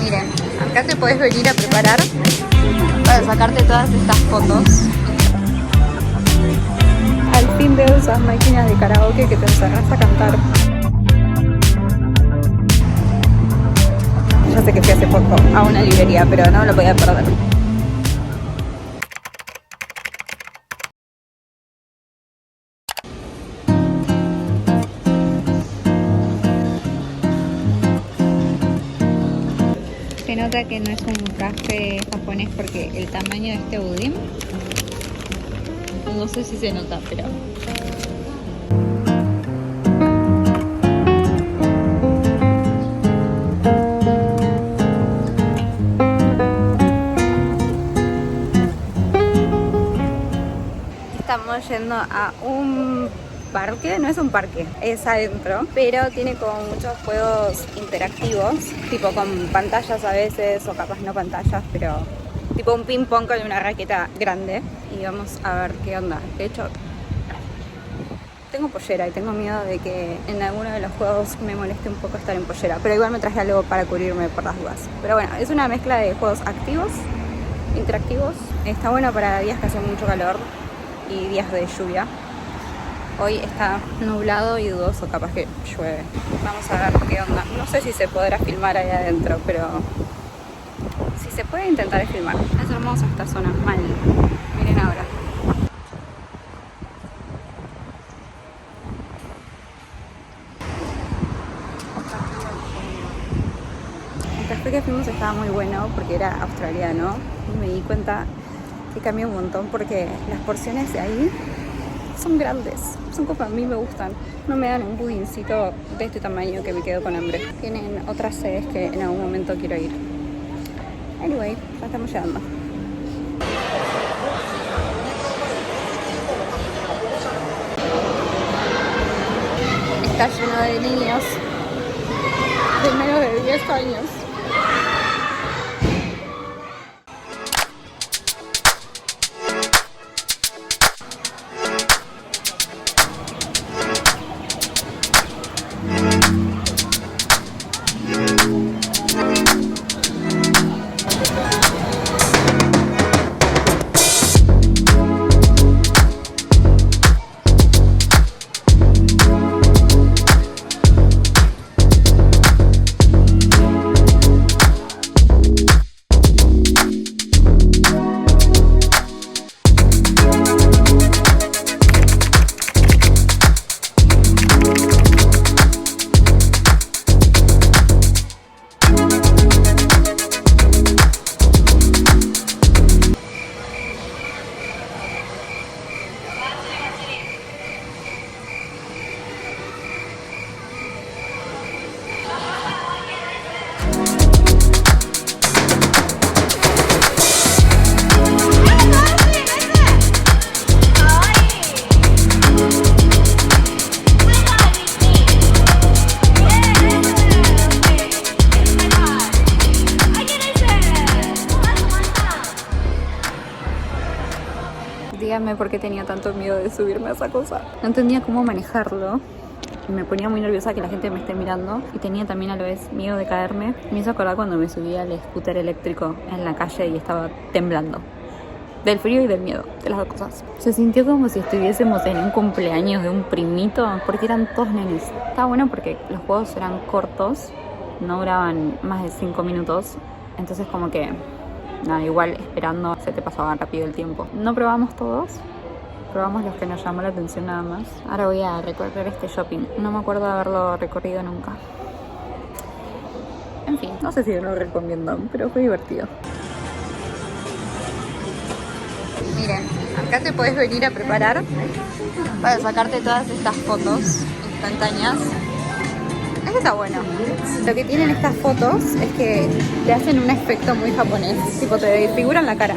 Miren, acá te puedes venir a preparar para sacarte todas estas fotos. Al fin veo esas máquinas de karaoke que te encerras a cantar. Ya sé que fui hace poco a una librería, pero no lo podía perder. Se nota que no es un café japonés porque el tamaño de este budín, no sé si se nota, pero... Estamos yendo a un parque, no es un parque, es adentro, pero tiene como muchos juegos interactivos, tipo con pantallas a veces, o capaz no pantallas, pero tipo un ping pong con una raqueta grande. Y vamos a ver qué onda. De hecho, tengo pollera y tengo miedo de que en alguno de los juegos me moleste un poco estar en pollera, pero igual me traje algo para cubrirme por las dudas. Pero bueno, es una mezcla de juegos activos, interactivos. Está bueno para días que hace mucho calor y días de lluvia. Hoy está nublado y dudoso, capaz que llueve. Vamos a ver qué onda. No sé si se podrá filmar ahí adentro, pero si se puede intentar filmar. Es hermosa esta zona, mal. Miren ahora. El café que fuimos estaba muy bueno porque era australiano y me di cuenta que cambió un montón porque las porciones de ahí son grandes, son como a mí me gustan. No me dan un budincito de este tamaño que me quedo con hambre. Tienen otras sedes que en algún momento quiero ir. Anyway, ya estamos llegando. Está lleno de niños de menos de 10 años. Díganme por qué tenía tanto miedo de subirme a esa cosa. No entendía cómo manejarlo. Me ponía muy nerviosa que la gente me esté mirando. Y tenía también a la vez miedo de caerme. Me hizo acordar cuando me subí al scooter eléctrico en la calle y estaba temblando. Del frío y del miedo, de las dos cosas. Se sintió como si estuviésemos en un cumpleaños de un primito, porque eran todos nenes. Estaba bueno porque los juegos eran cortos, no duraban más de 5 minutos. Entonces como que... nada, igual esperando se te pasaba rápido el tiempo. No probamos todos, probamos los que nos llamó la atención nada más. Ahora voy a recorrer este shopping. No me acuerdo de haberlo recorrido nunca. En fin, no sé si lo recomiendo, pero fue divertido. Miren, acá te puedes venir a preparar para sacarte todas estas fotos instantáneas. Eso está bueno. Lo que tienen estas fotos es que te hacen un efecto muy japonés. Tipo, te figuran la cara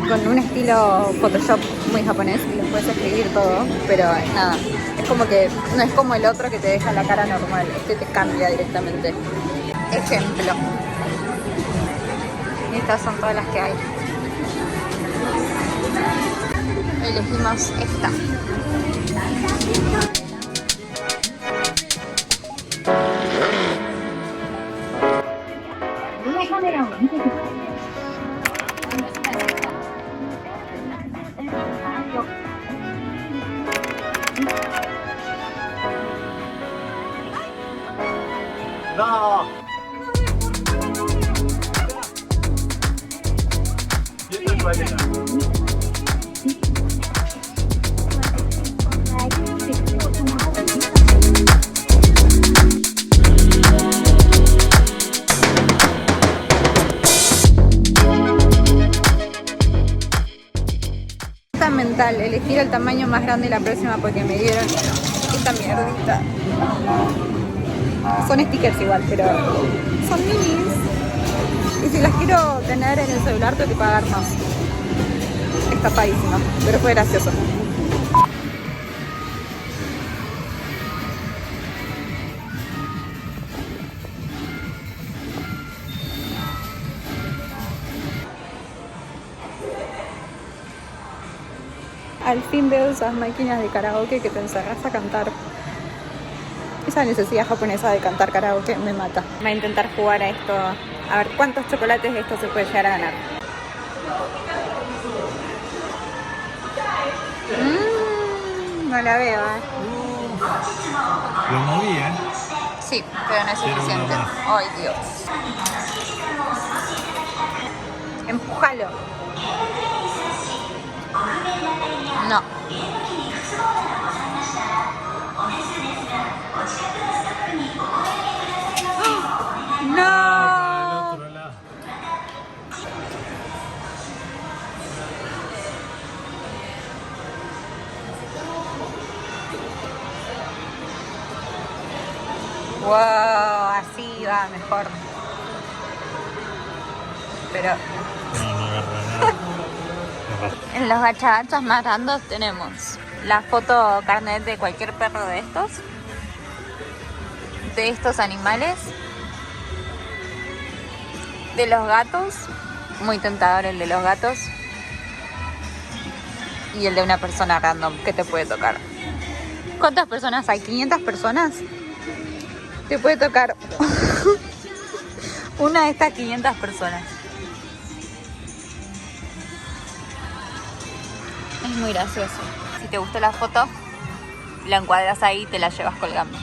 con un estilo Photoshop muy japonés y les puedes escribir todo, pero nada, es como que no es como el otro que te deja la cara normal, este te cambia directamente. Ejemplo. Y estas son todas las que hay. Elegimos esta. カメラを見てください。No. Y esta es ballena. Mental, elegir el tamaño más grande la próxima porque me dieron esta mierdita. Son stickers igual, pero son minis. Y si las quiero tener en el celular tengo que pagar más. Está paísima, pero fue gracioso. Al fin veo esas máquinas de karaoke que te encerras a cantar. Esa necesidad japonesa de cantar karaoke me mata. Voy a intentar jugar a esto. A ver cuántos chocolates de esto se puede llegar a ganar. No la veo, Lo moví, Sí, pero no es suficiente. Ay, Dios. Empújalo. No. No. Wow, así va mejor. Pero no agarra nada. en los gachagachas más grandes tenemos la foto carnet de cualquier perro de estos animales, de los gatos, muy tentador el de los gatos, y el de una persona random que te puede tocar. ¿Cuántas personas hay? ¿500 personas? Te puede tocar una de estas 500 personas. Es muy gracioso. Si te gustó la foto, la encuadras ahí y te la llevas colgando.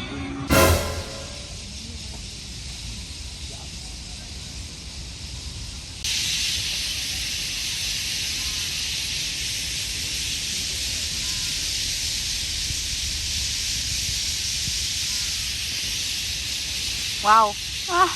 Wow. Ah.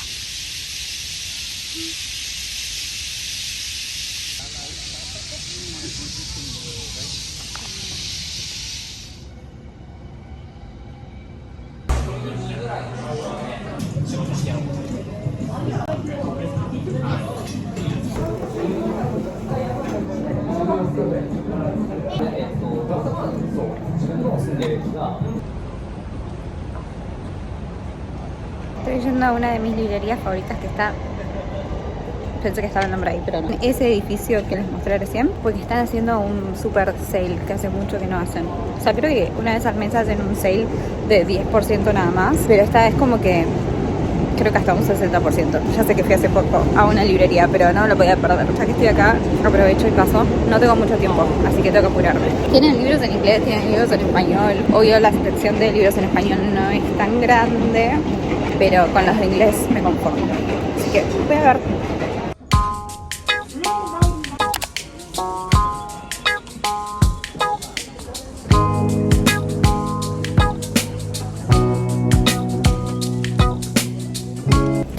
Estoy yendo a una de mis librerías favoritas que está... Pensé que estaba el nombre ahí, pero no. Ese edificio que les mostré recién, porque están haciendo un super sale que hace mucho que no hacen. O sea, creo que una vez al mes hacen un sale de 10% nada más, pero esta vez como que... Creo que hasta un 60%. Ya sé que fui hace poco a una librería, pero no lo podía perder. Ya que estoy acá, aprovecho y paso. No tengo mucho tiempo, así que tengo que apurarme. Tienen libros en inglés, tienen libros en español. Obvio, la sección de libros en español no es tan grande, pero con los de inglés me conformo. Así que voy a ver.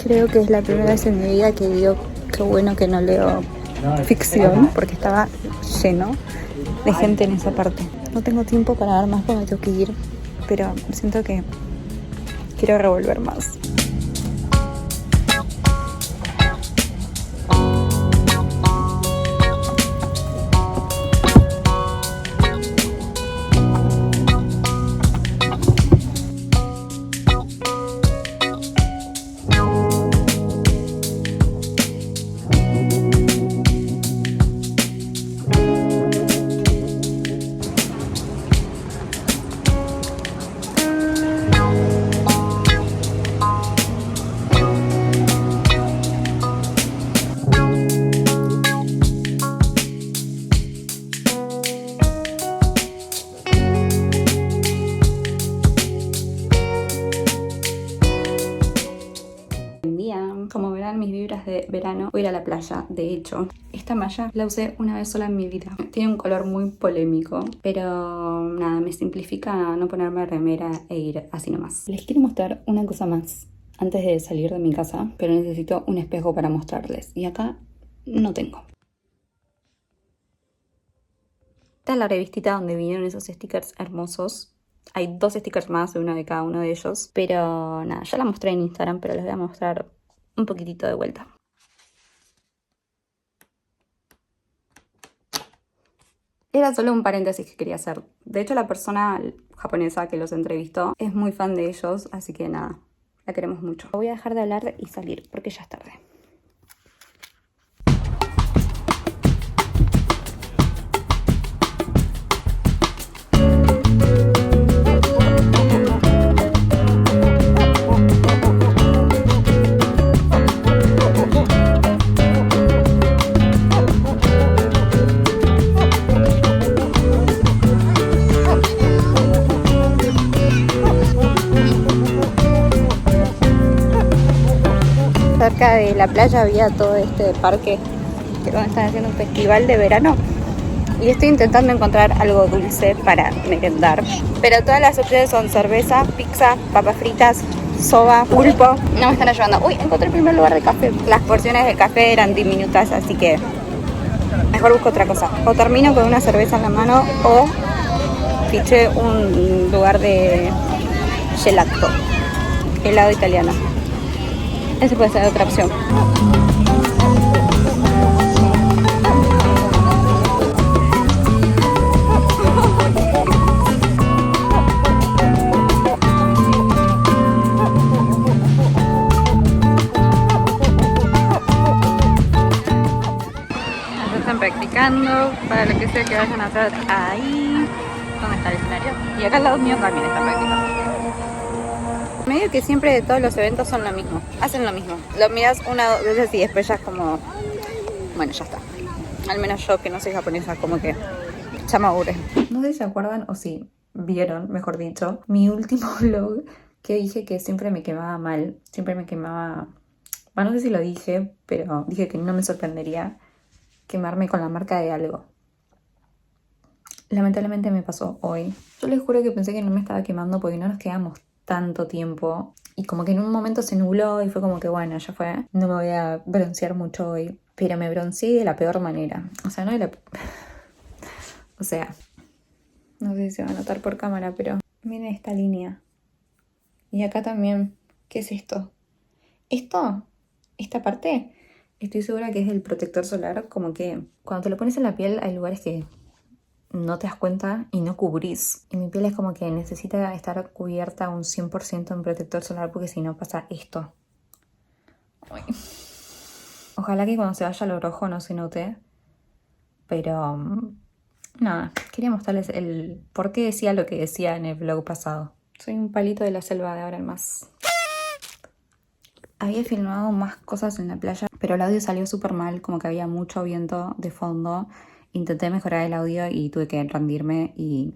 Creo que es la primera vez en mi vida que digo qué bueno que no leo ficción, porque estaba lleno de gente en esa parte. No tengo tiempo para ver más porque me tengo que ir, pero siento que quiero revolver más. mis vibras de verano, voy a ir a la playa. De hecho, esta malla la usé una vez sola en mi vida. Tiene un color muy polémico, pero nada, me simplifica no ponerme remera e ir así nomás. Les quiero mostrar una cosa más antes de salir de mi casa, pero necesito un espejo para mostrarles. Y acá no tengo. Esta es la revistita donde vinieron esos stickers hermosos. Hay 2 stickers más, una de cada uno de ellos. Pero nada, ya la mostré en Instagram, pero les voy a mostrar un poquitito de vuelta. Era solo un paréntesis que quería hacer. De hecho, la persona japonesa que los entrevistó es muy fan de ellos, así que nada, la queremos mucho. Voy a dejar de hablar y salir porque ya es tarde. Cerca de la playa había todo este parque que donde están haciendo un festival de verano y estoy intentando encontrar algo dulce para merendar, pero todas las opciones son cerveza, pizza, papas fritas, soba, pulpo. No me están ayudando. Uy, encontré el primer lugar de café. Las porciones de café eran diminutas, así que mejor busco otra cosa. O termino con una cerveza en la mano o fiché un lugar de gelato, helado italiano. Esa puede ser otra opción. Ya están practicando para lo que sea que vayan a hacer ahí. ¿Dónde está el escenario? Y acá al lado mío también están practicando. Medio que siempre de todos los eventos son lo mismo, hacen lo mismo. Lo miras una o 2 veces y después ya es como, bueno, ya está. Al menos yo que no soy japonesa, como que ya me aburre. No sé si se acuerdan o si vieron, mejor dicho, mi último vlog que dije que siempre me quemaba mal. Siempre me quemaba, bueno, no sé si lo dije, pero dije que no me sorprendería quemarme con la marca de algo. Lamentablemente me pasó hoy. Yo les juro que pensé que no me estaba quemando porque no nos quedamos tanto tiempo y como que en un momento se nubló y fue como que bueno, ya fue, no me voy a broncear mucho hoy, pero me bronceé de la peor manera, o sea, no de la... o sea, no sé si se va a notar por cámara, pero miren esta línea y acá también. ¿Qué es esto? Esta parte, estoy segura que es el protector solar, como que cuando te lo pones en la piel hay lugares que no te das cuenta y no cubrís. Y mi piel es como que necesita estar cubierta un 100% en protector solar porque si no pasa esto. Uy. Ojalá que cuando se vaya lo rojo no se note. Pero nada, quería mostrarles el por qué decía lo que decía en el vlog pasado. Soy un palito de la selva de ahora en más. Había filmado más cosas en la playa, pero el audio salió súper mal, como que había mucho viento de fondo. Intenté mejorar el audio y tuve que rendirme y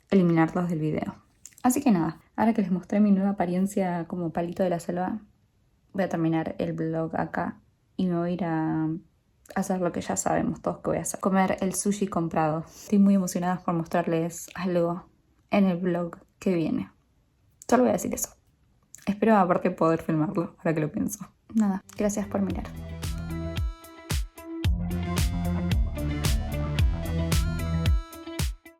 eliminarlos del video. Así que nada, ahora que les mostré mi nueva apariencia como palito de la selva, voy a terminar el vlog acá y me voy a ir a hacer lo que ya sabemos todos que voy a hacer. Comer el sushi comprado. Estoy muy emocionada por mostrarles algo en el vlog que viene. Solo voy a decir eso. Espero aparte poder filmarlo, ahora que lo pienso. Nada, gracias por mirar.